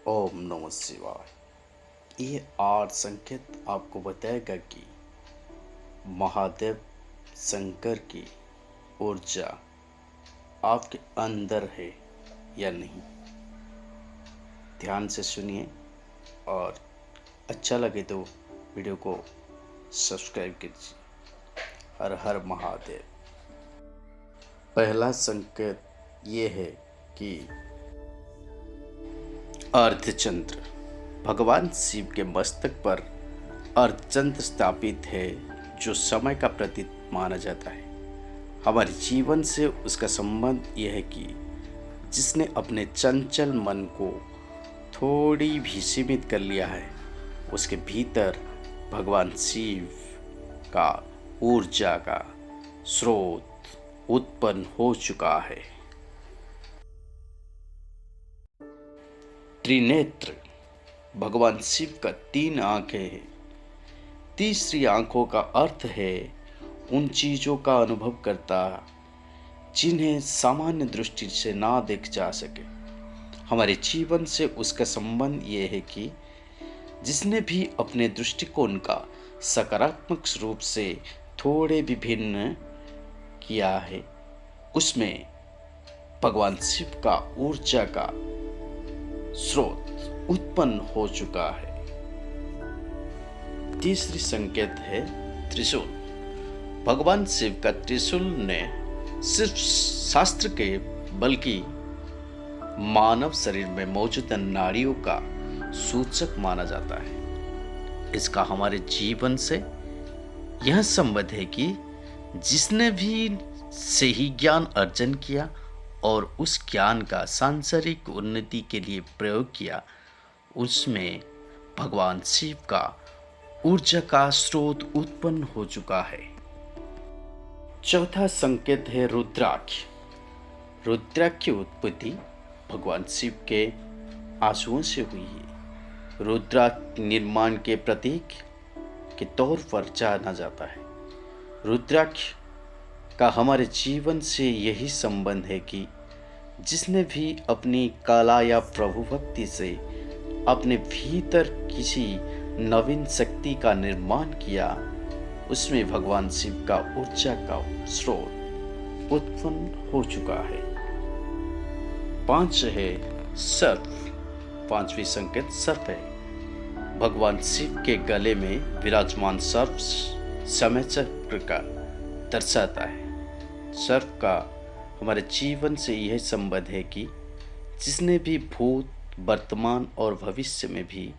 ओम नमः शिवाय। ये 8 संकेत आपको बताएगा कि महादेव शंकर की ऊर्जा आपके अंदर है या नहीं। ध्यान से सुनिए और अच्छा लगे तो वीडियो को सब्सक्राइब कीजिए। हर हर महादेव। पहला संकेत ये है कि अर्धचंद्र भगवान शिव के मस्तक पर अर्धचंद्र स्थापित है, जो समय का प्रतीक माना जाता है। हमारे जीवन से उसका संबंध यह है कि जिसने अपने चंचल मन को थोड़ी भी सीमित कर लिया है, उसके भीतर भगवान शिव का ऊर्जा का स्रोत उत्पन्न हो चुका है। त्रिनेत्र भगवान शिव का 3 आंखें हैं। तीसरी आंखों का अर्थ है उन चीजों का अनुभव करता जिन्हें सामान्य दृष्टि से ना देख जा सके। हमारे जीवन से उसका संबंध ये है कि जिसने भी अपने दृष्टिकोण का सकारात्मक रूप से थोड़े भी भिन्न किया है, उसमें भगवान शिव का ऊर्जा का स्रोत उत्पन्न हो चुका है। तीसरी संकेत है त्रिशूल। भगवान शिव का त्रिशूल ने सिर्फ शास्त्र के बल्कि मानव शरीर में मौजूद नाड़ियों का सूचक माना जाता है। इसका हमारे जीवन से यह संबंध है कि जिसने भी सही ज्ञान अर्जन किया और उस ज्ञान का सांसारिक उन्नति के लिए प्रयोग किया, उसमें भगवान शिव का ऊर्जा का स्रोत उत्पन्न हो चुका है। चौथा संकेत है रुद्राक्ष। रुद्राक्ष की उत्पत्ति भगवान शिव के आंसुओं से हुई है। रुद्राक्ष निर्माण के प्रतीक के तौर पर जाना जाता है। रुद्राक्ष का हमारे जीवन से यही संबंध है कि जिसने भी अपनी कला या प्रभु भक्ति से अपने भीतर किसी नवीन शक्ति का निर्माण किया, उसमें भगवान शिव का ऊर्जा का स्रोत उत्पन्न हो चुका है। 5 है सर्प। 5वीं संकेत सर्प है। भगवान शिव के गले में विराजमान सर्प समय चक्र का दर्शाता है। सर्प का हमारे जीवन से यह संबंध है कि जिसने भी भूत, वर्तमान और भविष्य में भी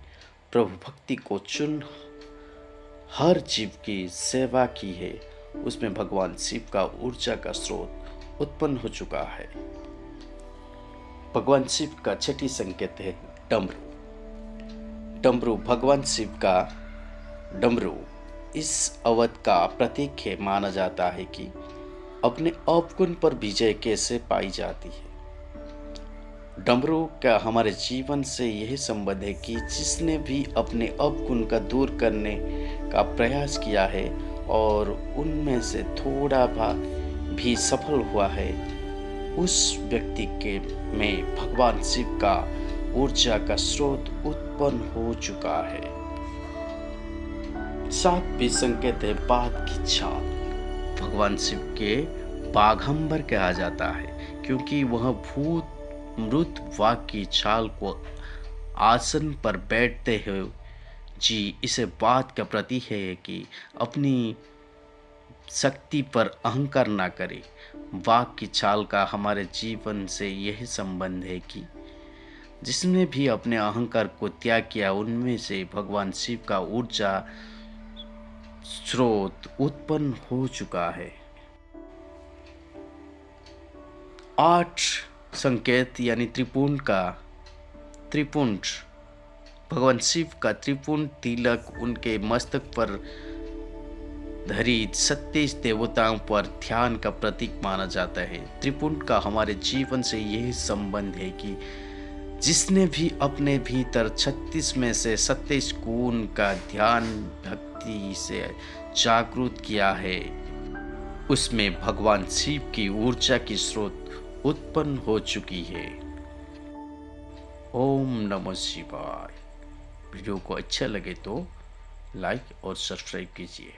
प्रभु भक्ति को चुन हर जीव की सेवा की है, उसमें भगवान शिव का ऊर्जा का स्रोत उत्पन्न हो चुका है। भगवान शिव का 6ठी संकेत है डमरू। डमरू भगवान शिव का डमरू इस अवध का प्रतीक है। माना जाता है कि अपने अवगुण पर विजय कैसे पाई जाती है। डमरू का हमारे जीवन से यही संबंध है कि जिसने भी अपने अवगुण का दूर करने का प्रयास किया है और उनमें से थोड़ा भी सफल हुआ है, उस व्यक्ति के में भगवान शिव का ऊर्जा का स्रोत उत्पन्न हो चुका है। 7वीं संकेत है बाघ की छाल। भगवान शिव के बाघंबर कहा जाता है, क्योंकि वह भूत मृत वाघ की छाल को आसन पर बैठते हुए जी इसे बात का प्रतीक है कि अपनी शक्ति पर अहंकार ना करे। वाघ की छाल का हमारे जीवन से यही संबंध है कि जिसने भी अपने अहंकार को त्याग किया, उनमें से भगवान शिव का ऊर्जा स्रोत उत्पन्न हो चुका है। 8 संकेत यानी त्रिपुंड भगवान शिव का त्रिपुंड तिलक उनके मस्तक पर धरी 37 देवताओं पर ध्यान का प्रतीक माना जाता है। त्रिपुंड का हमारे जीवन से यही संबंध है कि जिसने भी अपने भीतर 36 में से 27 गुण का ध्यान भक्ति से जागृत किया है, उसमें भगवान शिव की ऊर्जा की स्रोत उत्पन्न हो चुकी है। ओम नमः शिवाय। वीडियो को अच्छा लगे तो लाइक और सब्सक्राइब कीजिए।